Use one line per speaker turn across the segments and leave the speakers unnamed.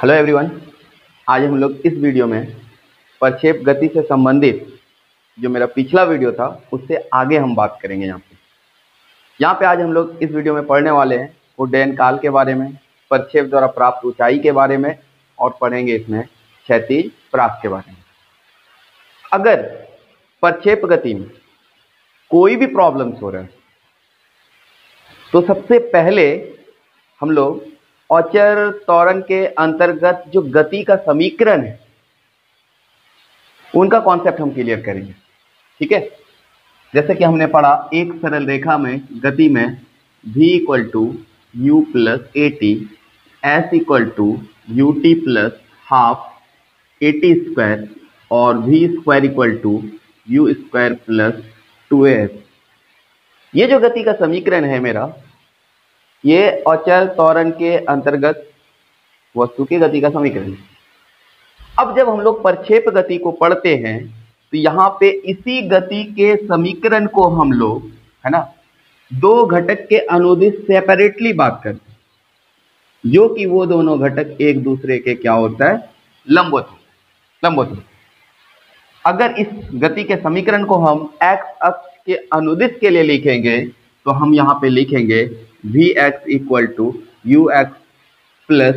Hello everyone, आज हम लोग इस वीडियो में प्रक्षेप गति से संबंधित जो मेरा पिछला वीडियो था उससे आगे हम बात करेंगे। यहाँ पे आज हम लोग इस वीडियो में पढ़ने वाले हैं उड्डयन काल के बारे में, प्रक्षेप द्वारा प्राप्त ऊंचाई के बारे में और पढ़ेंगे इसमें क्षैतिज परास के बारे में। अगर प्रक्षेप गति में कोई भी प्रॉब्लम्स हो रहा है तो सबसे पहले हम लोग औचर त्वरण के अंतर्गत जो गति का समीकरण है उनका कॉन्सेप्ट हम क्लियर करेंगे। ठीक है, जैसे कि हमने पढ़ा एक सरल रेखा में गति में v equal to u plus a t, s equal to u t plus half a t square और v square equal to u square plus 2as। ये जो गति का समीकरण है मेरा, ये औचर त्वरण के अंतर्गत वस्तु की गति का समीकरण है। अब जब हम लोग प्रक्षेप गति को पढ़ते हैं तो यहाँ पे इसी गति के समीकरण को हम लोग, है ना, दो घटक के अनुदिश सेपरेटली बात करते हैं, जो कि वो दोनों घटक एक दूसरे के क्या होता है, लंबवत होता है। अगर इस गति के समीकरण को हम x अक्ष के अनुदिश के लिए लिखेंगे तो हम यहाँ पे लिखेंगे Vx equal to u x plus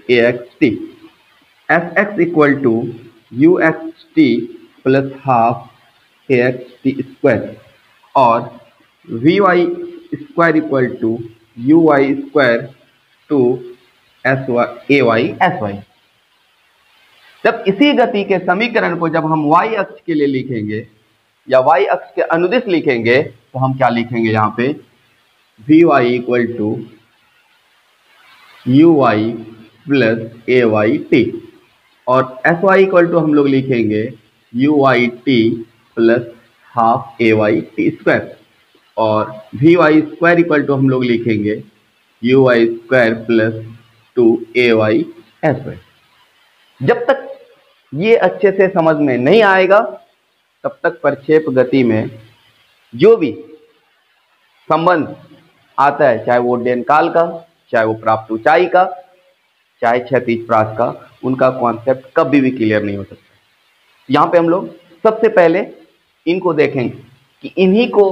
a x t, f x equal to u x t plus half a x t square और v y square equal to u y square two a y s y. जब इसी गति के समीकरण को जब हम y अक्ष के लिए लिखेंगे या y अक्ष के अनुदिश लिखेंगे तो हम क्या लिखेंगे, यहाँ पे v y equal to u y plus a y t और एस वाई इक्वल टू हम लोग लिखेंगे u y t plus half a y t square और v y square equal to हम लोग लिखेंगे u y square plus 2 y s y. जब तक ये अच्छे से समझ में नहीं आएगा तब तक प्रक्षेप गति में जो भी संबंध आता है, चाहे वो उड्डयन काल का, चाहे वो प्राप्त ऊंचाई का, चाहे क्षैतिज परास का, उनका कॉन्सेप्ट कभी भी क्लियर नहीं हो सकता। यहाँ पे हम लोग सबसे पहले इनको देखेंगे कि इन्हीं को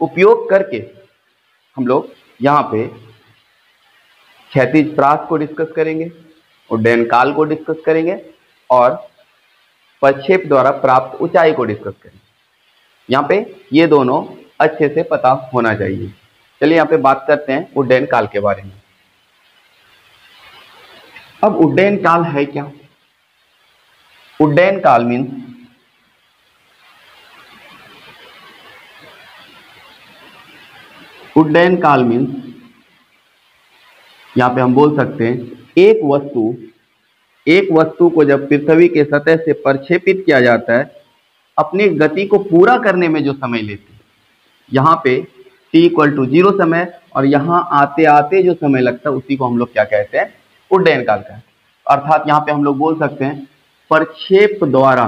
उपयोग करके हम लोग यहाँ पे क्षैतिज परास को डिस्कस करेंगे, उड्डयन काल को डिस्कस करेंगे और प्रक्षेप द्वारा प्राप्त ऊंचाई को डिस्कस करेंगे। यहाँ पे ये दोनों अच्छे से पता होना चाहिए। चलिए यहाँ पे बात करते हैं उड्डयन काल के बारे में। अब उड्डयन काल है क्या? उड्डयन काल मीन्स यहाँ पे हम बोल सकते हैं एक वस्तु को जब पृथ्वी के सतह से प्रक्षेपित किया जाता है, अपनी गति को पूरा करने में जो समय लेती है, यहाँ पे t इक्वल टू 0 समय और यहाँ आते आते जो समय लगता है उसी को हम लोग क्या कहते हैं, उड्डयन काल का। अर्थात यहाँ पे हम लोग बोल सकते हैं प्रक्षेप द्वारा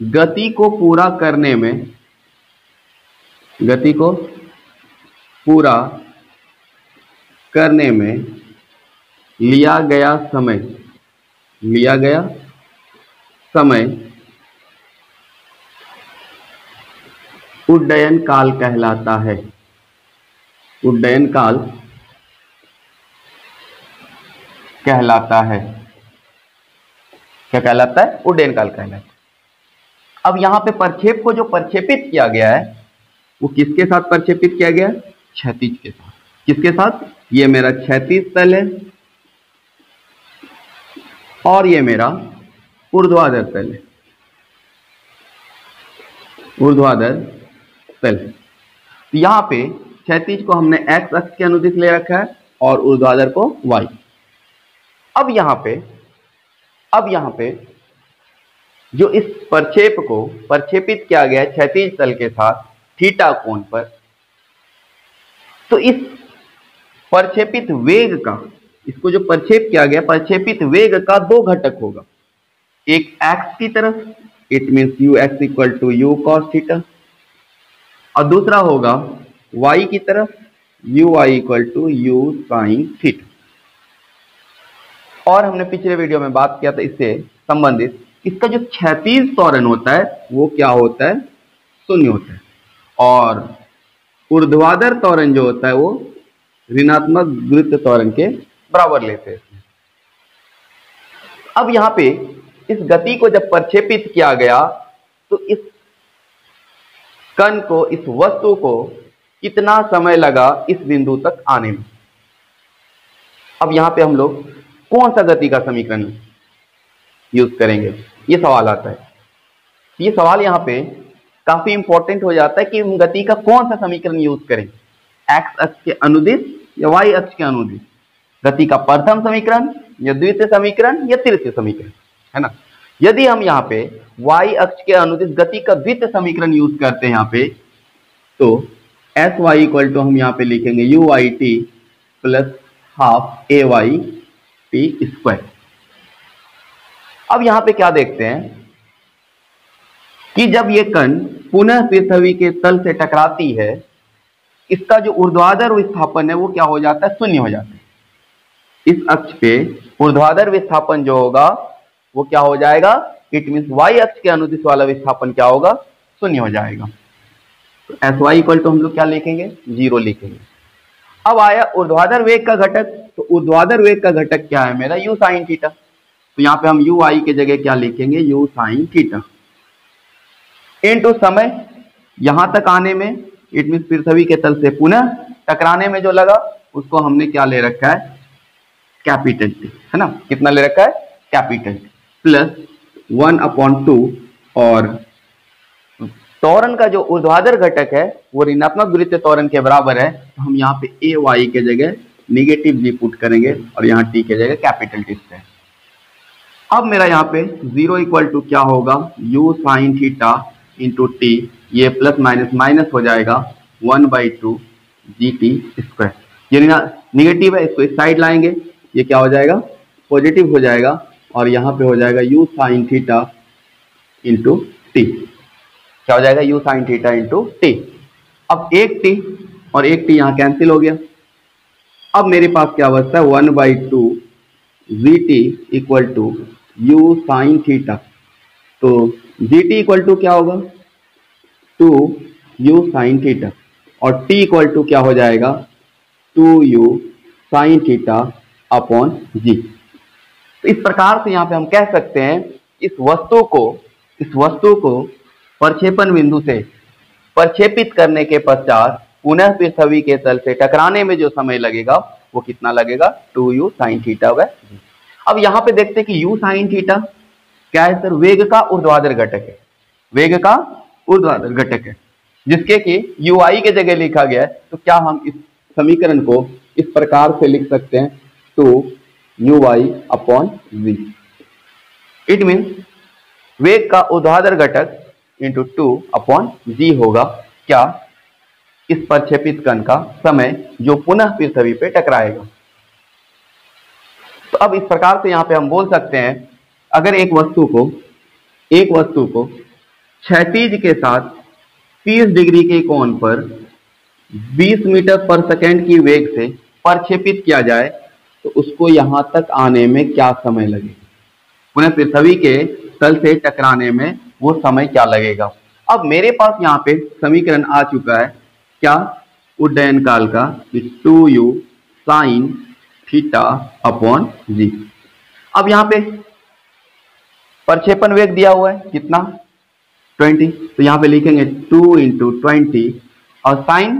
गति को पूरा करने में लिया गया समय उड्डयन काल कहलाता है। उड्डयन काल कहलाता है। क्या कहलाता है? उड्डयन काल कहलाता है। अब यहाँ पे प्रक्षेप को जो प्रक्षेपित किया गया है वो किसके साथ प्रक्षेपित किया गया है? क्षैतिज के साथ। किसके साथ? ये मेरा क्षैतिज तल है और ये मेरा ऊर्ध्वाधर तल है। ऊर्ध्वाधर तल। तो यहाँ पे क्षैतिज को हमने x अक्ष के अनुदिश ले रखा है और ऊर्ध्वाधर को y। अब यहाँ पे जो इस प्रक्षेप को प्रक्षेपित किया गया क्षैतिज तल के साथ थीटा कोण पर, तो इस प्रक्षेपित वेग का, इसको जो प्रक्षेप किया गया प्रक्षेपित वेग का दो घटक होगा। एक x की तरफ, it means u x equal to u cos theta, और दूसरा होगा y की तरफ ui equal to u sine theta. और हमने पिछले वीडियो में बात किया था इससे संबंधित, इसका जो क्षैतिज त्वरण होता है वो क्या होता है, शून्य होता है, और ऊर्ध्वाधर त्वरण जो होता है वो ऋणात्मक गुरुत्व त्वरण के बराबर लेते हैं। अब यहाँ पे इस गति को जब प्रक्षेपित किया गया तो इस कण को, इस वस्तु को कितना समय लगा इस बिंदु तक आने में। अब यहाँ पे हम लोग कौन सा गति का समीकरण यूज करेंगे, ये सवाल आता है। ये सवाल यहाँ पे काफी इंपॉर्टेंट हो जाता है कि हम गति का कौन सा समीकरण यूज करें, एक्स अक्ष के अनुदिश या वाई अक्ष के अनुदिश, गति का प्रथम समीकरण या द्वितीय समीकरण या तृतीय समीकरण, है ना। यदि हम यहाँ पे y अक्ष के अनुदिश गति का द्वितीय समीकरण यूज करते हैं यहाँ पे, तो एस वाई इक्वल टू हम यहाँ पे लिखेंगे u y t plus half a y t square. अब यहाँ पे क्या देखते हैं कि जब ये कण पुनः पृथ्वी के तल से टकराती है, इसका जो ऊर्ध्वाधर विस्थापन है वो क्या हो जाता है, शून्य हो जाता है। इस अक्ष पे ऊर्ध्वाधर विस्थापन जो होगा वो क्या हो जाएगा, इट मीन्स वाई अक्ष के अनुदिश वाला विस्थापन क्या होगा, शून्य हो जाएगा। तो एस वाई इक्वल टू हम लोग क्या लिखेंगे, 0 लिखेंगे। अब आया ऊर्ध्वाधर वेग का घटक, तो ऊर्ध्वाधर वेग का घटक क्या है मेरा, यू साइन थीटा। तो यहाँ पे हम यू आई के जगह क्या लिखेंगे, यू साइन थीटा इनटू समय यहां तक आने में, इट मीन्स पृथ्वी के तल से पुनः टकराने में जो लगा उसको हमने क्या ले रखा है, कैपिटल टी, है ना। कितना ले रखा है, कैपिटल टी प्लस 1/2, और त्वरण का जो ऊर्ध्वाधर घटक है वो ऋणात्मक गुरुत्व त्वरण के बराबर है। तो हम यहाँ पे ए वाई के जगह निगेटिव जी पुट करेंगे और यहाँ टी के जगह कैपिटल टी से। अब मेरा यहाँ पे 0 इक्वल टू क्या होगा, you sine theta into T, ये प्लस माइनस माइनस हो जाएगा 1/2 जी टी स्क्वायर। ये निगेटिव है, इसको इस साइड लाएंगे, ये क्या हो जाएगा, पॉजिटिव हो जाएगा, और यहाँ पे हो जाएगा you sine theta into T, क्या हो जाएगा, you sine theta into T. अब एक टी और एक टी यहाँ कैंसिल हो गया। अब मेरे पास क्या बचता है, 1/2 g t equal to u sine theta. तो जी टी इक्वल टू क्या होगा, 2 यू साइन थीटा, और टी इक्वल टू क्या हो जाएगा, 2 u sine theta upon g. तो इस प्रकार से यहाँ पे हम कह सकते हैं इस वस्तु को प्रक्षेपण बिंदु से प्रक्षेपित करने के पश्चात पुनः पृथ्वी के तल से टकराने में जो समय लगेगा वो कितना लगेगा, 2 यू साइन थीटा होगा। अब यहाँ पे देखते हैं कि यू साइन थीटा क्या है सर, वेग का ऊर्ध्वाधर घटक है, वेग का ऊर्ध्वाधर घटक है, जिसके कि यू आई के जगह लिखा गया है। तो क्या हम इस समीकरण को इस प्रकार से लिख सकते हैं, 2 u y upon v. It means वेग का ऊर्ध्वाधर घटक इंटू 2 अपॉन जी होगा क्या, इस प्रक्षेपित कण का समय जो पुनः पृथ्वी पे टकराएगा। तो अब इस प्रकार से यहाँ पे हम बोल सकते हैं, अगर एक वस्तु को क्षैतिज के साथ 30 डिग्री के कोण पर 20 मीटर पर सेकेंड की वेग से प्रक्षेपित किया जाए तो उसको यहां तक आने में क्या समय लगेगा, पुनः पृथ्वी के तल से टकराने में वो समय क्या लगेगा। अब मेरे पास यहाँ पे समीकरण आ चुका है क्या, उड्डयन काल का, 2 u sine theta upon g. अब यहाँ पे प्रक्षेपण वेग दिया हुआ है कितना, 20, तो यहाँ पे लिखेंगे 2 × 20, और साइन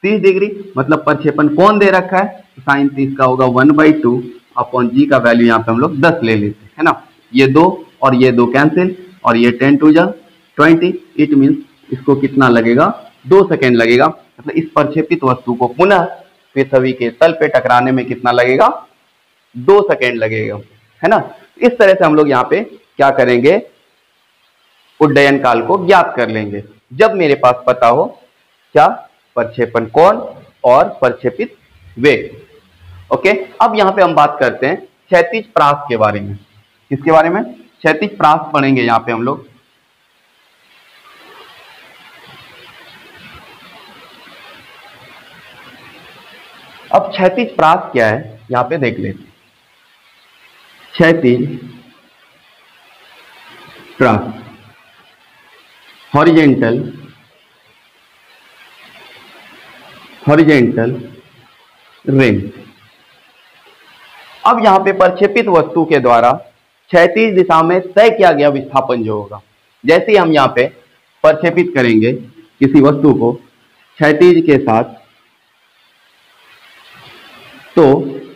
30 डिग्री मतलब प्रक्षेपण कोण दे रखा है, तो साइन 30 का होगा 1/2 अपॉन जी का वैल्यू यहाँ पे हम लोग 10 ले लेते हैं, है ना। ये 2 और ये 2 कैंसिल, और ये 10 2 जा 20, इट मीन्स इसको कितना लगेगा, 2 सेकेंड लगेगा। मतलब इस प्रक्षेपित वस्तु को पुनः पृथ्वी के तल पे टकराने में कितना लगेगा, 2 सेकेंड लगेगा, है ना। इस तरह से हम लोग यहाँ पे क्या करेंगे, उड्डयन काल को ज्ञात कर लेंगे जब मेरे पास पता हो क्या, प्रक्षेपण कोण और प्रक्षेपित वेग। ओके, अब यहाँ पे हम बात करते हैं क्षैतिज परास के बारे में। किसके बारे में, क्षैतिज परास पढ़ेंगे यहाँ पे हम लोग। अब क्षैतिज प्रास क्या है यहां पे देख लेते हैं। क्षैतिज प्रास, हॉरिजेंटल रेंज। अब यहां पे प्रक्षेपित वस्तु के द्वारा क्षैतिज दिशा में तय किया गया विस्थापन जो होगा, जैसे ही हम यहां पे प्रक्षेपित करेंगे किसी वस्तु को क्षैतिज के साथ, तो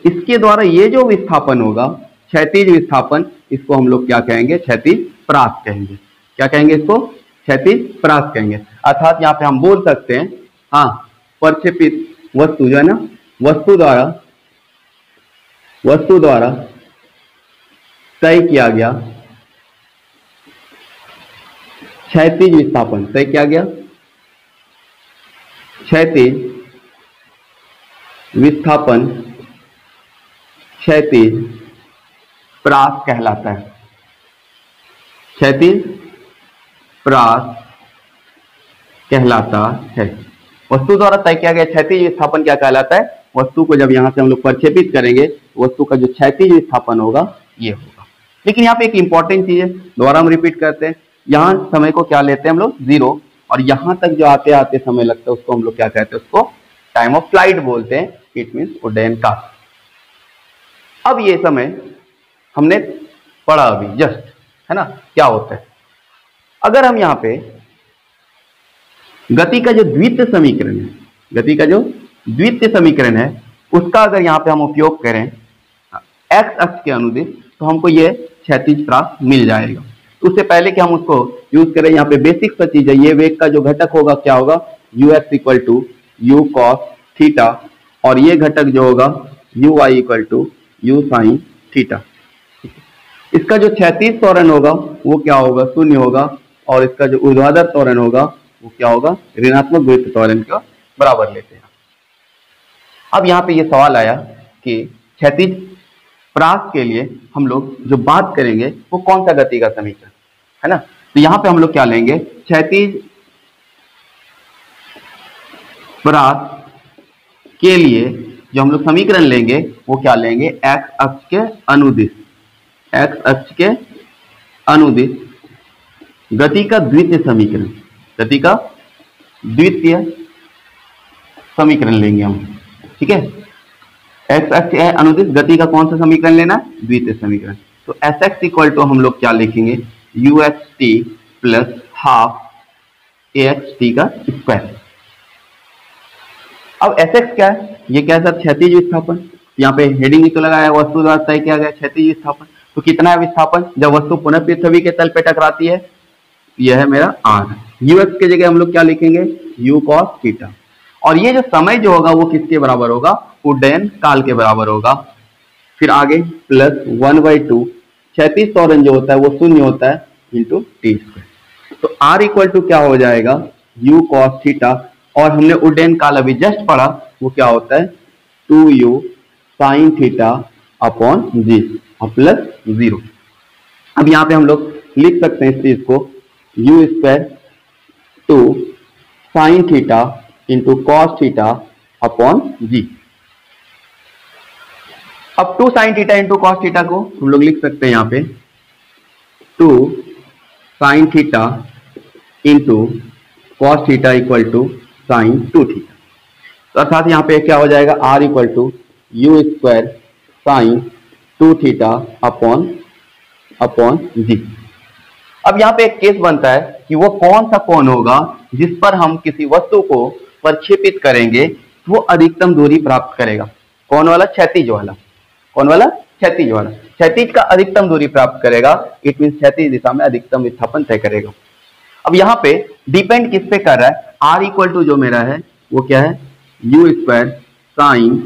इसके द्वारा ये जो विस्थापन होगा क्षैतिज विस्थापन, इसको हम लोग क्या कहेंगे? क्षैतिज प्रास कहेंगे। क्या कहेंगे इसको? क्षैतिज प्रास कहेंगे। अर्थात यहाँ पे हम बोल सकते हैं हाँ, प्रक्षेपित वस्तु जो है ना, वस्तु द्वारा तय किया गया क्षैतिज विस्थापन, तय किया गया क्षैतिज विस्थापन क्षैतिज प्रास कहलाता है। क्षैतिज प्रास कहलाता है। वस्तु द्वारा तय किया गया क्षैतिज विस्थापन क्या कहलाता है? वस्तु को जब यहां से हम लोग प्रक्षेपित करेंगे, वस्तु का जो क्षैतिज विस्थापन होगा ये होगा। लेकिन यहाँ पे एक इंपॉर्टेंट चीज है, दोबारा हम रिपीट करते हैं। यहाँ समय को क्या लेते हैं हम लोग? 0, और यहां तक जो आते आते समय लगता है उसको हम लोग क्या कहते हैं? उसको टाइम ऑफ फ्लाइट बोलते हैं। इट मीन्स उड्डयन काल। अब ये समय हमने पढ़ा अभी जस्ट, है ना, क्या होता है। अगर हम यहाँ पे गति का जो द्वितीय समीकरण है, उसका अगर यहाँ पे हम उपयोग करें एक्स अक्ष के अनुदिश, तो हमको ये क्षैतिज प्रास मिल जाएगा। तो उससे पहले कि हम उसको यूज करें, यहाँ पे बेसिक सा चीज है, ये वेग का जो घटक होगा क्या होगा? ux equal to u cos theta, और ये घटक जो होगा uy equal to u sine theta. इसका जो क्षैतिज त्वरण होगा वो क्या होगा? 0 होगा, और इसका जो ऊर्ध्वाधर त्वरण होगा वो क्या होगा? ऋणात्मक गुरुत्व त्वरण के बराबर लेते हैं। अब यहाँ पे ये सवाल आया कि क्षैतिज प्रास के लिए हम लोग जो बात करेंगे वो कौन सा गति का समीकरण है ना। तो यहाँ पे हम लोग क्या लेंगे? क्षैतिज प्रास के लिए जो हम लोग समीकरण लेंगे वो क्या लेंगे? एक्स अक्ष के अनुदिश गति का द्वितीय समीकरण लेंगे हम। ठीक है, एक्स अक्ष के अनुदिश गति का कौन सा समीकरण लेना? द्वितीय समीकरण। तो एस एक्स इक्वल टू हम लोग क्या लिखेंगे? You x t plus half a x T का स्क्वायर। अब एस एक्स क्या है? ये क्या है सर? क्षैतिज विस्थापन। यहाँ पे हेडिंग ही तो लगाया, वस्तु द्वारा तय किया गया क्षैतिज विस्थापन। तो कितना है विस्थापन जब वस्तु पुनः पृथ्वी के तल पे टकराती है? यह है मेरा आर। यू एक्स की जगह हम लोग क्या लिखेंगे? You cos theta. और ये जो समय जो होगा वो किसके बराबर होगा? उड्डयन काल के बराबर होगा। फिर आगे प्लस 1/2 क्षैतिज त्वरण जो होता है वो 0 होता है इंटू टी स्क्वायर। तो आर इक्वल टू क्या हो जाएगा? यू कॉस थीटा, और हमने उड्डयन काल अभी जस्ट पढ़ा वो क्या होता है? 2u साइन थीटा अपॉन जी प्लस 0। अब यहाँ पे हम लोग लिख सकते हैं इस चीज को u square 2 sine theta into cos theta upon g. अब 2 sine theta into cos theta को हम लोग लिख सकते हैं यहाँ पे 2 sine theta into cos theta equal to sine 2 theta. तो अर्थात यहाँ पे क्या हो जाएगा? r equal to u square sine 2 theta upon g. अब यहाँ पे एक केस बनता है कि वो कौन सा कोण होगा जिस पर हम किसी वस्तु को प्रक्षेपित करेंगे वो अधिकतम दूरी प्राप्त करेगा। कौन वाला? क्षैतिज वाला। कौन वाला? क्षैतिज वाला। क्षैतिज का अधिकतम दूरी प्राप्त करेगा। इट मीन क्षैतिज दिशा में अधिकतम विस्थापन तय करेगा। अब यहाँ पे डिपेंड किस पे कर रहा है? r इक्वल टू जो मेरा है वो क्या है? U square sine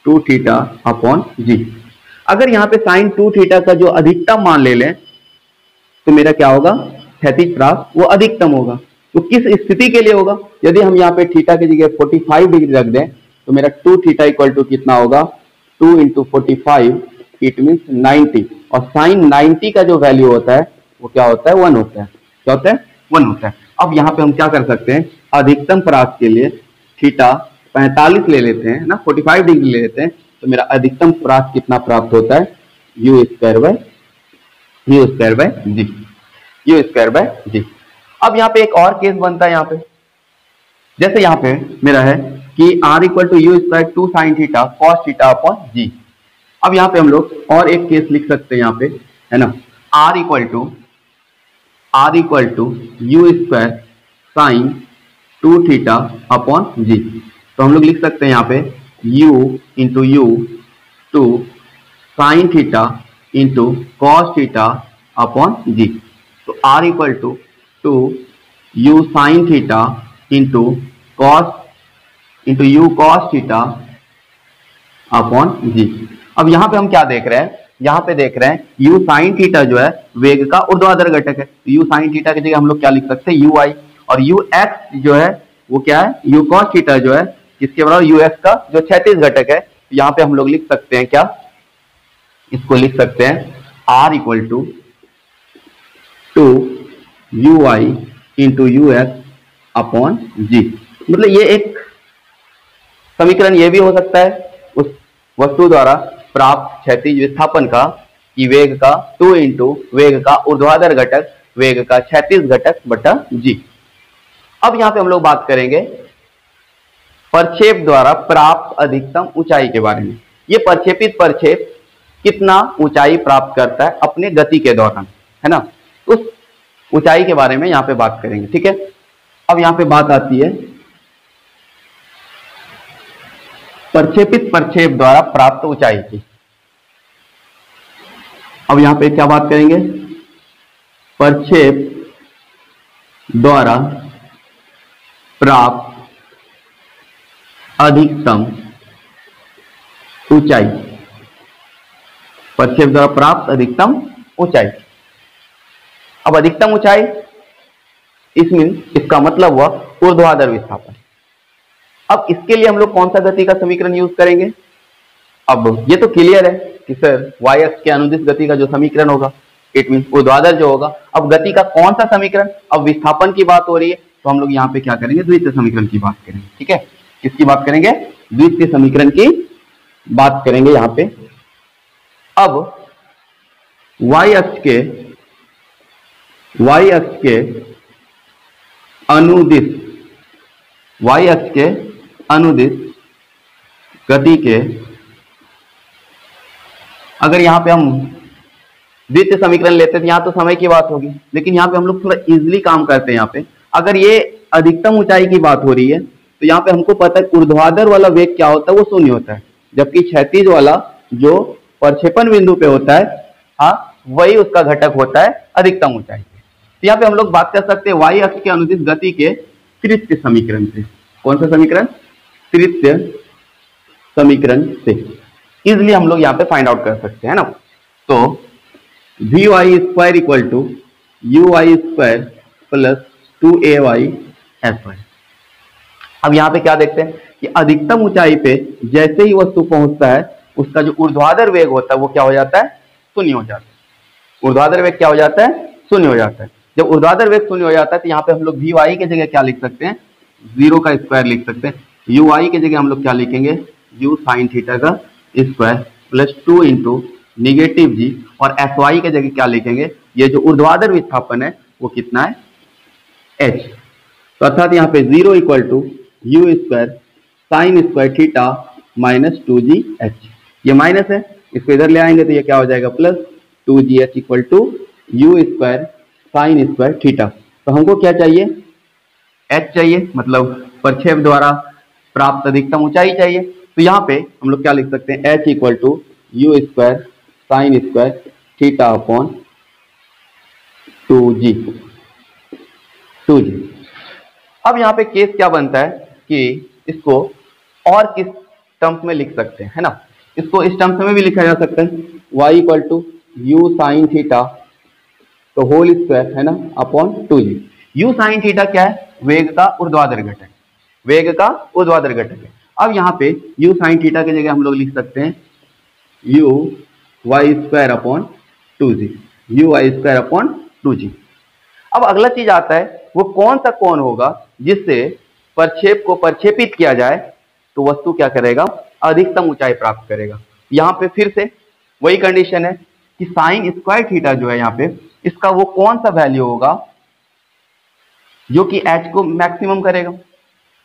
2 theta upon g. अगर यहाँ पे साइन 2 थीटा का जो अधिकतम मान ले लें तो मेरा क्या होगा? क्षैतिज प्रास वो अधिकतम होगा। तो किस स्थिति के लिए होगा? यदि हम यहाँ पे थीटा की जगह 45 डिग्री रख दें तो मेरा 2 थीटा इक्वल टू कितना होगा? 2 इंटू 45 इट मीन्स 90, और साइन 90 का जो वैल्यू होता है वो क्या होता है? 1 होता है। क्या होता है? 1 होता है। अब यहाँ पे हम क्या कर सकते हैं? अधिकतम प्रास के लिए थीटा 45 ले लेते हैं ना, 45 डिग्री ले लेते हैं, तो मेरा अधिकतम प्राप्त कितना प्राप्त होता है, u square by g, u square by g. अब यहाँ पे एक और केस बनता है यहाँ पे, जैसे यहाँ पे मेरा है कि r equal to u square 2 sine theta cos theta upon g. अब यहाँ पे हम लोग और एक केस लिख सकते हैं यहाँ पे, है ना, r equal to u square sine 2 theta upon g. तो हम लोग लिख सकते हैं यहाँ पे u into u two sine theta into cos theta upon g. तो r equal to u sine theta into u cos theta upon g. अब यहाँ पे हम क्या देख रहे हैं, यहाँ पे देख रहे हैं यू साइन थीटा जो है वेग का ऊर्ध्वाधर घटक है, यू साइन थीटा की जगह हम लोग क्या लिख सकते हैं, यू आई, और यू एक्स जो है वो क्या है, यू कॉस थीटा जो है किसके बराबर, यू एक्स का जो क्षैतिज घटक है। यहाँ पे हम लोग लिख सकते हैं क्या, इसको लिख सकते हैं r equal to u i into u x upon g. मतलब ये एक समीकरण ये भी हो सकता है उस वस्तु द्वारा प्राप्त क्षैतिज विस्थापन का, कि वेग का 2 इंटू वेग का ऊर्ध्वाधर घटक वेग का क्षैतिज घटक बटा जी। अब यहाँ पे हम लोग बात करेंगे प्रक्षेप द्वारा प्राप्त अधिकतम ऊंचाई के बारे में। ये प्रक्षेपित प्रक्षेप कितना ऊंचाई प्राप्त करता है अपने गति के दौरान, है ना, उस ऊंचाई के बारे में यहाँ पे बात करेंगे। ठीक है, अब यहाँ पे बात आती है प्रक्षेपित प्रक्षेप द्वारा प्राप्त ऊंचाई की। अब यहाँ पे क्या बात करेंगे, प्रक्षेप द्वारा प्राप्त अधिकतम ऊंचाई, प्रक्षेप द्वारा प्राप्त अधिकतम ऊंचाई। अब अधिकतम ऊंचाई इसमें इसका मतलब हुआ ऊर्ध्वाधर विस्थापन। अब इसके लिए हम लोग कौन सा गति का समीकरण यूज करेंगे, अब ये तो क्लियर है कि सर y अक्ष के अनुदिश गति का जो समीकरण होगा इट मीन ऊर्ध्वाधर जो होगा। अब गति का कौन सा समीकरण, अब विस्थापन की बात हो रही है तो हम लोग यहाँ पे क्या करेंगे, द्वितीय समीकरण की बात करेंगे। ठीक है, किसकी बात करेंगे, द्वितीय समीकरण की बात करेंगे यहाँ पे। अब y अक्ष के अनुदिश गति के, अगर यहाँ पे हम द्वितीय समीकरण लेते हैं, यहाँ तो समय की बात होगी, लेकिन यहाँ पे हम लोग थोड़ा इजीली काम करते हैं। यहाँ पे अगर ये अधिकतम ऊंचाई की बात हो रही है तो यहाँ पे हमको पता है ऊर्ध्वाधर वाला वेग क्या होता है, वो शून्य होता है, जबकि क्षैतिज वाला जो प्रक्षेपण बिंदु पे होता है, हाँ, वही उसका घटक होता है अधिकतम ऊंचाई। तो यहाँ पे हम लोग बात कर सकते हैं y अक्ष के अनुदिश गति के तृतीय समीकरण से। कौन सा समीकरण, तृतीय समीकरण से इजिली हम लोग यहाँ पे फाइंड आउट कर सकते हैं ना। तो v y square equal to u y square plus 2ay s y. अब यहाँ पे क्या देखते हैं कि अधिकतम ऊंचाई पे जैसे ही वस्तु पहुंचता है उसका जो ऊर्ध्वाधर वेग होता है वो क्या हो जाता है, शून्य हो जाता है। ऊर्ध्वाधर वेग क्या हो जाता है, शून्य हो जाता है। जब ऊर्ध्वाधर वेग शून्य हो जाता है तो यहाँ पे हम लोग वी वाई की जगह क्या लिख सकते हैं, 0 का स्क्वायर लिख सकते हैं। यू वाई की जगह हम लोग क्या लिखेंगे, यू साइन थीटा का स्क्वायर प्लस 2 इंटू निगेटिव जी, और एस वाई की जगह क्या लिखेंगे, ये जो ऊर्ध्वाधर विस्थापन है वो कितना है, एच। तो अर्थात यहाँ पे 0 equal to u square sine square theta minus 2g h. ये माइनस है, इसको इधर ले आएंगे तो ये क्या हो जाएगा, plus 2g h equal to u square sine square theta. तो हमको क्या चाहिए, h चाहिए, मतलब प्रक्षेप द्वारा प्राप्त अधिकतम ऊंचाई चाहिए। तो यहाँ पे हम लोग क्या लिख सकते हैं, h equal to u square sine square theta upon 2g। अब यहाँ पे केस क्या बनता है कि इसको और किस टर्म्स में लिख सकते हैं, है ना, इसको इस टर्म्स में भी लिखा जा सकता है, y equal to u sine theta तो होल स्क्वायर, है ना, upon 2g। You sine theta क्या है, वेग का ऊर्ध्वाधर घटक, वेग का ऊर्ध्वाधर घटक है। अब यहाँ पे यू साइन थीटा की जगह हम लोग लिख सकते हैं u y square upon 2g, u y square upon 2g। अब अगला चीज आता है वो कौन सा कोण होगा जिससे प्रक्षेप को प्रक्षेपित किया जाए तो वस्तु क्या करेगा, अधिकतम ऊंचाई प्राप्त करेगा। यहाँ पे फिर से वही कंडीशन है कि साइन स्क्वायर थीटा जो है यहाँ पे, इसका वो कौन सा वैल्यू होगा जो कि एच को मैक्सिमम करेगा।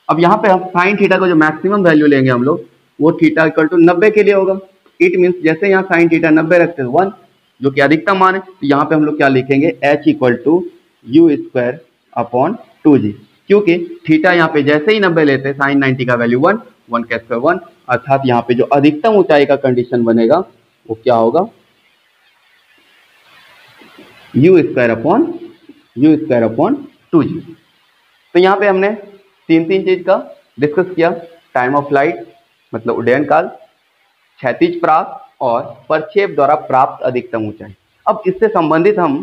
अब यहाँ पे हम साइन थीटा को जो मैक्सिमम वैल्यू लेंगे हम लोग, वो थीटा इक्वल टू 90 के लिए होगा। इट मीन्स जैसे यहाँ साइन थीटा 90 रखते हैं 1 जो कि अधिकतम मान है, तो यहाँ पे हम लोग क्या लिखेंगे, h equal to u square upon 2g, क्योंकि थीटा यहाँ पे जैसे ही 90 लेते हैं साइन 90 का वैल्यू 1, 1 का स्क्वायर 1, अर्थात यहाँ पे जो अधिकतम ऊंचाई का कंडीशन बनेगा वो क्या होगा, यू स्क्वायर अपॉन 2g। तो यहाँ पे हमने तीन चीज का डिस्कस किया, टाइम ऑफ फ्लाइट मतलब उड्डयन काल, क्षैतिज प्राप्त और प्रक्षेप द्वारा प्राप्त अधिकतम ऊंचाई। अब इससे संबंधित हम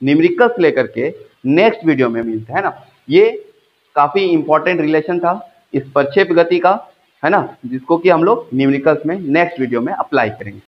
न्यूमेरिकल्स लेकर के नेक्स्ट वीडियो में मिलते हैं ना। ये काफी इंपॉर्टेंट रिलेशन था इस प्रक्षेप गति का, है ना, जिसको कि हम लोग न्यूमेरिकल्स में नेक्स्ट वीडियो में अप्लाई करेंगे।